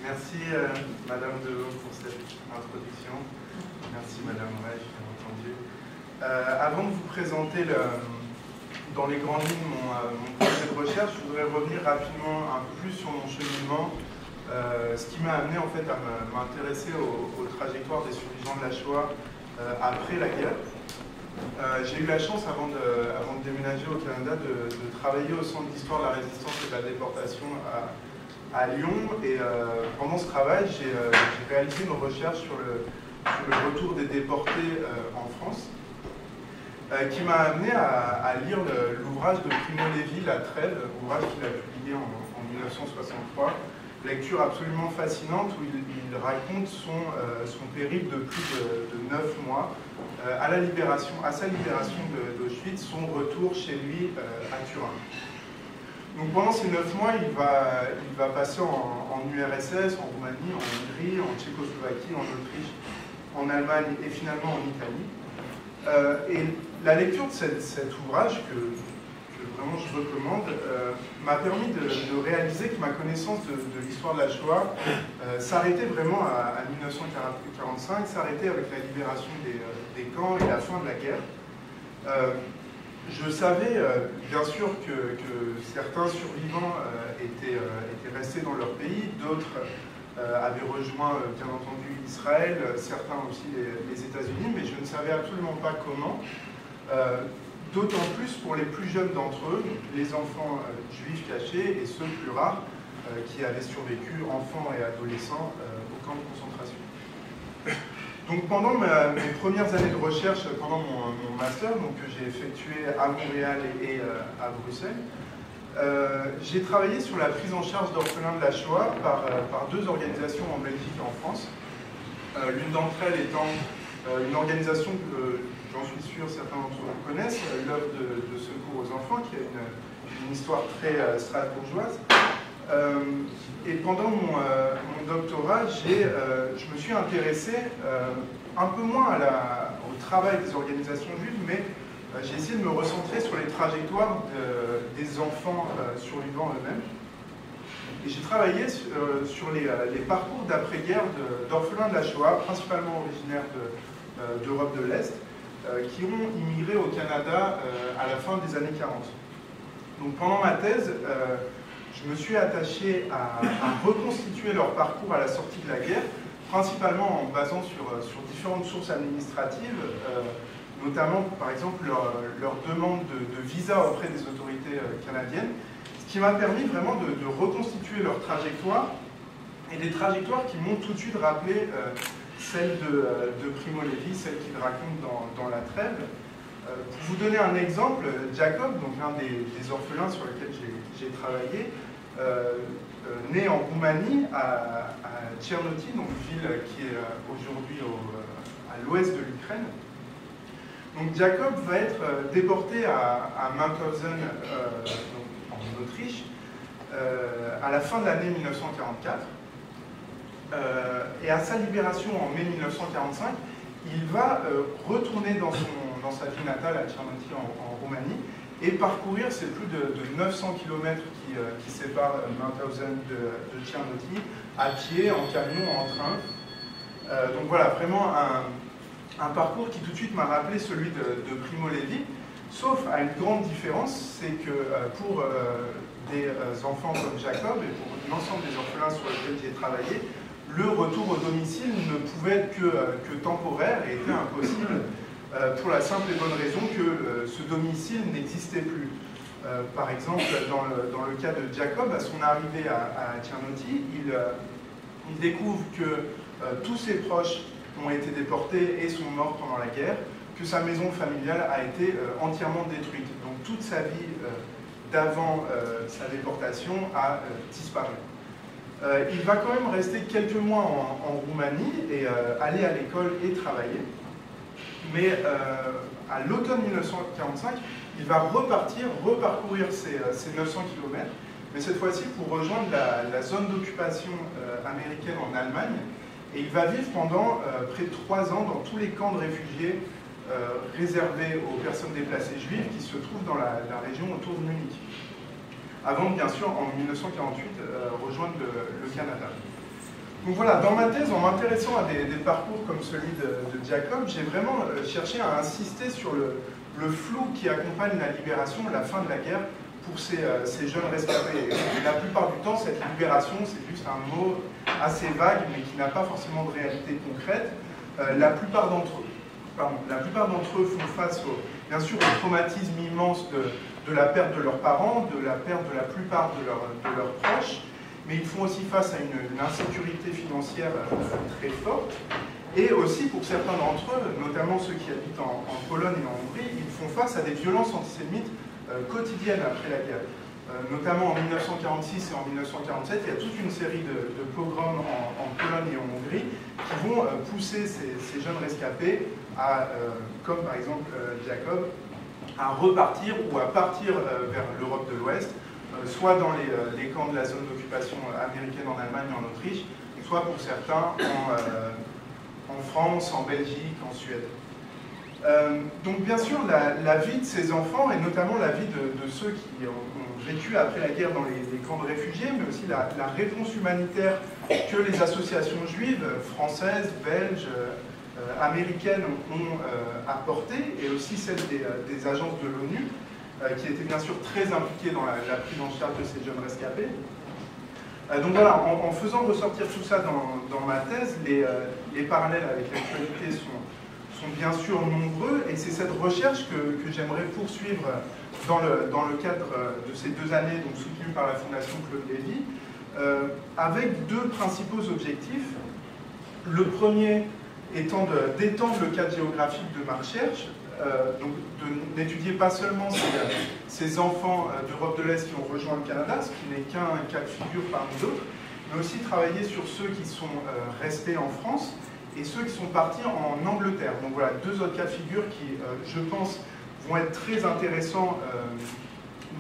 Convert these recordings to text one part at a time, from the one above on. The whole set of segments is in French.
Merci Madame Delot pour cette introduction. Merci Madame Reich, bien entendu. Avant de vous présenter dans les grandes lignes mon projet de recherche, je voudrais revenir rapidement un peu plus sur mon cheminement, ce qui m'a amené en fait à m'intéresser aux trajectoires des survivants de la Shoah après la guerre. J'ai eu la chance, avant de déménager au Canada, de travailler au Centre d'histoire de la résistance et de la déportation à Lyon. Et pendant ce travail, j'ai réalisé une recherche sur le retour des déportés en France, qui m'a amené à lire l'ouvrage de Primo Levi, La Trêve, ouvrage qu'il a publié en 1963. Lecture absolument fascinante où il raconte son périple de plus de 9 mois à sa libération d'Auschwitz, son retour chez lui à Turin. Donc pendant ces 9 mois, il va passer en URSS, en Roumanie, en Hongrie, en Tchécoslovaquie, en Autriche, en Allemagne et finalement en Italie. Et la lecture de cet ouvrage que vraiment je recommande, m'a permis de réaliser que ma connaissance de l'histoire de la Shoah s'arrêtait vraiment à 1945, s'arrêtait avec la libération des camps et la fin de la guerre. Je savais bien sûr que certains survivants étaient restés dans leur pays, d'autres avaient rejoint bien entendu Israël, certains aussi les États-Unis, mais je ne savais absolument pas comment. D'autant plus pour les plus jeunes d'entre eux, les enfants juifs cachés et ceux plus rares qui avaient survécu, enfants et adolescents, au camp de concentration. Donc pendant mes premières années de recherche, pendant mon master que j'ai effectué à Montréal et à Bruxelles, j'ai travaillé sur la prise en charge d'orphelins de la Shoah par deux organisations en Belgique et en France. L'une d'entre elles étant une organisation que j'en suis sûr certains d'entre vous connaissent, l'œuvre de secours aux enfants, qui a une histoire très strasbourgeoise. Et pendant mon doctorat, je me suis intéressé un peu moins au travail des organisations juives, mais j'ai essayé de me recentrer sur les trajectoires des enfants survivants eux-mêmes. Et j'ai travaillé sur les parcours d'après-guerre d'orphelins de la Shoah, principalement originaires d'Europe de l'Est, qui ont immigré au Canada à la fin des années 40. Donc pendant ma thèse, je me suis attaché à reconstituer leur parcours à la sortie de la guerre, principalement en me basant sur différentes sources administratives, notamment par exemple leur demande de visa auprès des autorités canadiennes, ce qui m'a permis vraiment de reconstituer leur trajectoire, et des trajectoires qui m'ont tout de suite rappelé celle de Primo Levi, celle qu'il raconte dans La Trêve. Pour vous donner un exemple, Jacob, donc l'un des orphelins sur lesquels j'ai travaillé, né en Roumanie, à Tchernoti, donc une ville qui est aujourd'hui à l'ouest de l'Ukraine. Donc Jacob va être déporté à Mauthausen, en Autriche, à la fin de l'année 1944. Et à sa libération en mai 1945, il va retourner dans sa ville natale à Tchernoti en Roumanie et parcourir ces plus de 900 km qui séparent Mauthausen de Tchernoti, à pied, en camion, en train. Donc voilà, vraiment un parcours qui tout de suite m'a rappelé celui de Primo Levi, sauf à une grande différence, c'est que pour des enfants comme Jacob et pour l'ensemble des orphelins sur lesquels j'ai travaillé, le retour au domicile ne pouvait être que temporaire et était impossible pour la simple et bonne raison que ce domicile n'existait plus. Par exemple, dans le cas de Jacob, à son arrivée à Tchernoti, il découvre que tous ses proches ont été déportés et sont morts pendant la guerre, que sa maison familiale a été entièrement détruite. Donc toute sa vie d'avant sa déportation a disparu. Il va quand même rester quelques mois en Roumanie et aller à l'école et travailler. Mais à l'automne 1945, il va reparcourir ces 900 km, mais cette fois-ci pour rejoindre la zone d'occupation américaine en Allemagne. Et il va vivre pendant près de 3 ans dans tous les camps de réfugiés réservés aux personnes déplacées juives qui se trouvent dans la région autour de Munich. avant bien sûr en 1948 rejoindre le Canada. Donc voilà, dans ma thèse, en m'intéressant à des parcours comme celui de Jacob, j'ai vraiment cherché à insister sur le flou qui accompagne la libération, la fin de la guerre pour ces jeunes rescapés. Et la plupart du temps, cette libération, c'est juste un mot assez vague, mais qui n'a pas forcément de réalité concrète. La plupart d'entre eux font face, bien sûr, au traumatisme immense de la perte de leurs parents, de la perte de la plupart de leurs proches, mais ils font aussi face à une insécurité financière très forte. Et aussi, pour certains d'entre eux, notamment ceux qui habitent en Pologne et en Hongrie, ils font face à des violences antisémites quotidiennes après la guerre. Notamment en 1946 et en 1947, il y a toute une série de pogroms en Pologne et en Hongrie qui vont pousser ces jeunes rescapés à, comme par exemple Jacob, à repartir ou à partir vers l'Europe de l'Ouest, soit dans les camps de la zone d'occupation américaine en Allemagne et en Autriche, soit pour certains en France, en Belgique, en Suède. Donc bien sûr, la vie de ces enfants, et notamment la vie de ceux qui ont vécu après la guerre dans les camps de réfugiés, mais aussi la réponse humanitaire que les associations juives, françaises, belges, américaines ont apportée, et aussi celles des agences de l'ONU, qui étaient bien sûr très impliquées dans la prise en charge de ces jeunes rescapés. Donc voilà, en faisant ressortir tout ça dans ma thèse, les parallèles avec l'actualité sont bien sûr nombreux, et c'est cette recherche que j'aimerais poursuivre dans le cadre de ces 2 années, donc soutenues par la Fondation Claude Lévy, avec 2 principaux objectifs. Le premier étant d'étendre le cadre géographique de ma recherche, donc d'étudier pas seulement ces enfants d'Europe de l'Est qui ont rejoint le Canada, ce qui n'est qu'un cas de figure parmi d'autres, mais aussi travailler sur ceux qui sont restés en France et ceux qui sont partis en Angleterre. Donc voilà, 2 autres cas de figure qui, je pense, vont être très intéressants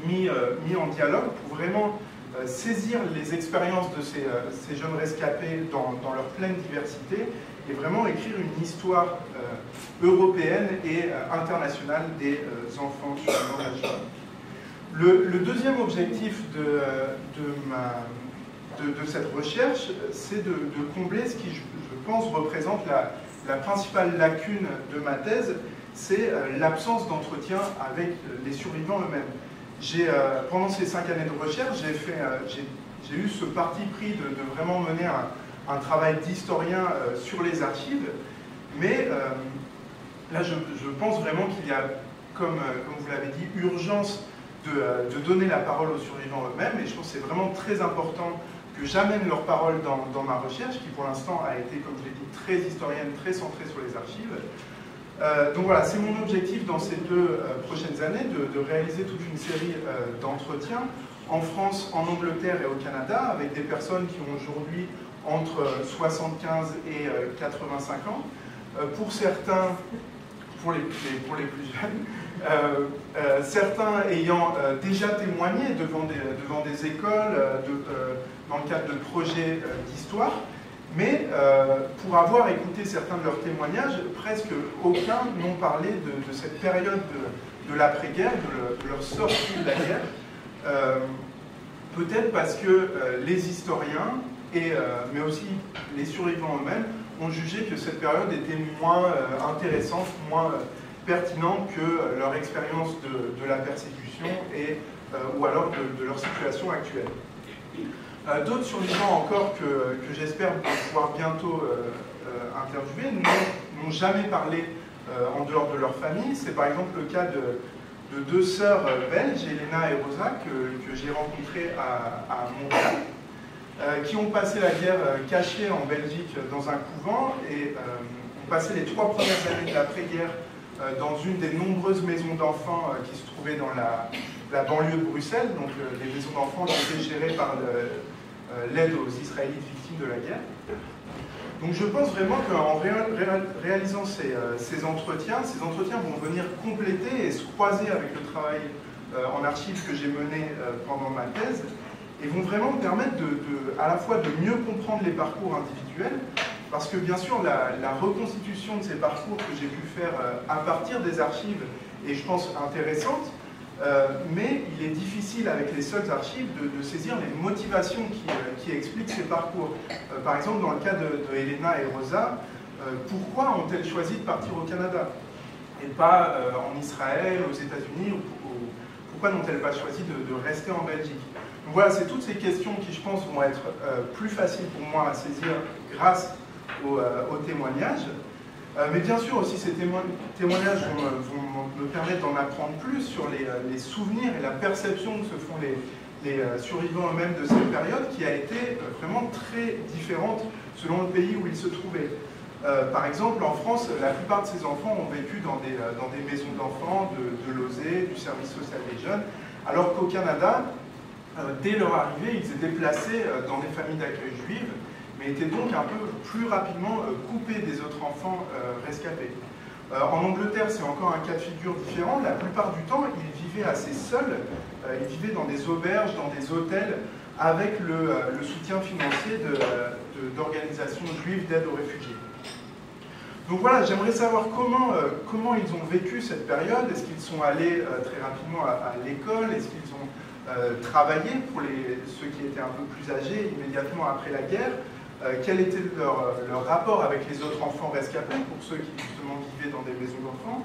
mis en dialogue pour vraiment saisir les expériences de ces jeunes rescapés dans leur pleine diversité et vraiment écrire une histoire européenne et internationale des enfants survivants de la Shoah. Le deuxième objectif de cette recherche, c'est de combler ce qui, je pense, représente la principale lacune de ma thèse, c'est l'absence d'entretien avec les survivants eux-mêmes. Pendant ces 5 années de recherche, j'ai eu ce parti pris de vraiment mener un travail d'historien sur les archives, mais là je pense vraiment qu'il y a, comme vous l'avez dit, urgence de donner la parole aux survivants eux-mêmes, et je pense que c'est vraiment très important que j'amène leur parole dans ma recherche, qui pour l'instant a été, comme je l'ai dit, très historienne, très centrée sur les archives. Donc voilà, c'est mon objectif dans ces 2 prochaines années, de réaliser toute une série d'entretiens en France, en Angleterre et au Canada, avec des personnes qui ont aujourd'hui entre 75 et 85 ans. Pour certains, pour les plus jeunes, certains ayant déjà témoigné devant des écoles, dans le cadre de projets d'histoire, mais pour avoir écouté certains de leurs témoignages, presque aucun n'ont parlé de cette période de l'après-guerre, de leur sortie de la guerre, peut-être parce que les historiens, mais aussi les survivants eux-mêmes, ont jugé que cette période était moins intéressante, moins pertinente que leur expérience de la persécution ou alors de leur situation actuelle. D'autres survivants encore que j'espère pouvoir bientôt interviewer n'ont jamais parlé en dehors de leur famille. C'est par exemple le cas de 2 sœurs belges, Elena et Rosa, que j'ai rencontrées à Montréal, qui ont passé la guerre cachée en Belgique dans un couvent et ont passé les 3 premières années de l'après-guerre dans une des nombreuses maisons d'enfants qui se trouvaient dans la banlieue de Bruxelles, donc des maisons d'enfants qui étaient gérées par l'aide aux Israélites victimes de la guerre. Donc je pense vraiment qu'en réalisant ces entretiens vont venir compléter et se croiser avec le travail en archives que j'ai mené pendant ma thèse, et vont vraiment me permettre à la fois de mieux comprendre les parcours individuels, parce que bien sûr la reconstitution de ces parcours que j'ai pu faire à partir des archives est, je pense, intéressante, mais il est difficile avec les seules archives de saisir les motivations qui expliquent ces parcours. Par exemple, dans le cas de Elena et Rosa, pourquoi ont-elles choisi de partir au Canada et pas en Israël, aux États-Unis, pourquoi n'ont-elles pas choisi de rester en Belgique? Donc voilà, c'est toutes ces questions qui, je pense, vont être plus faciles pour moi à saisir grâce aux témoignages. Mais bien sûr aussi, ces témoignages vont me permettre d'en apprendre plus sur les souvenirs et la perception que se font les survivants eux-mêmes de cette période, qui a été vraiment très différente selon le pays où ils se trouvaient. Par exemple, en France, la plupart de ces enfants ont vécu dans des maisons d'enfants, de l'OSE, du service social des jeunes, alors qu'au Canada, dès leur arrivée, ils étaient placés dans des familles d'accueil juives, mais étaient donc un peu plus rapidement coupés des autres enfants rescapés. En Angleterre, c'est encore un cas de figure différent. La plupart du temps, ils vivaient assez seuls. Ils vivaient dans des auberges, dans des hôtels, avec le soutien financier d'organisations juives d'aide aux réfugiés. Donc voilà, j'aimerais savoir comment ils ont vécu cette période. Est-ce qu'ils sont allés très rapidement à l'école? Est-ce qu'ils ont travaillé pour ceux qui étaient un peu plus âgés immédiatement après la guerre? Quel était leur rapport avec les autres enfants rescapés, pour ceux qui justement vivaient dans des maisons d'enfants?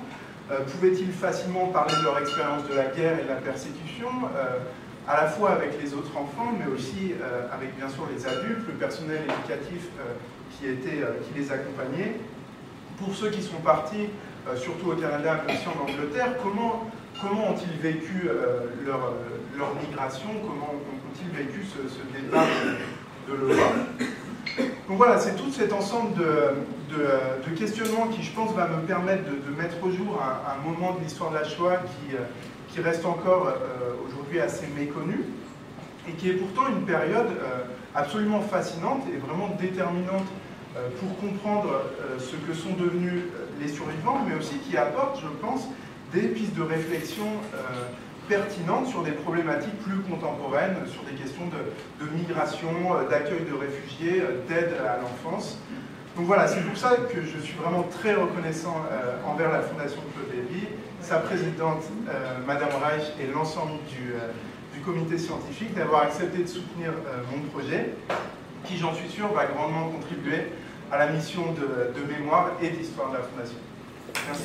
Pouvaient-ils facilement parler de leur expérience de la guerre et de la persécution, à la fois avec les autres enfants, mais aussi avec bien sûr les adultes, le personnel éducatif qui les accompagnait? Pour ceux qui sont partis, surtout au Canada, mais aussi en Angleterre, comment ont-ils vécu leur migration? Comment ont-ils vécu ce départ de l'Europe? Donc voilà, c'est tout cet ensemble de questionnements qui, je pense, va me permettre de mettre au jour un moment de l'histoire de la Shoah qui reste encore aujourd'hui assez méconnu et qui est pourtant une période absolument fascinante et vraiment déterminante pour comprendre ce que sont devenus les survivants, mais aussi qui apporte, je pense, des pistes de réflexion pertinentes sur des problématiques plus contemporaines, sur des questions de migration, d'accueil de réfugiés, d'aide à l'enfance. Donc voilà, c'est pour ça que je suis vraiment très reconnaissant envers la Fondation Claude Lévy, sa présidente, Madame Reich, et l'ensemble du comité scientifique d'avoir accepté de soutenir mon projet, qui, j'en suis sûr, va grandement contribuer à la mission de mémoire et d'histoire de la Fondation. Merci.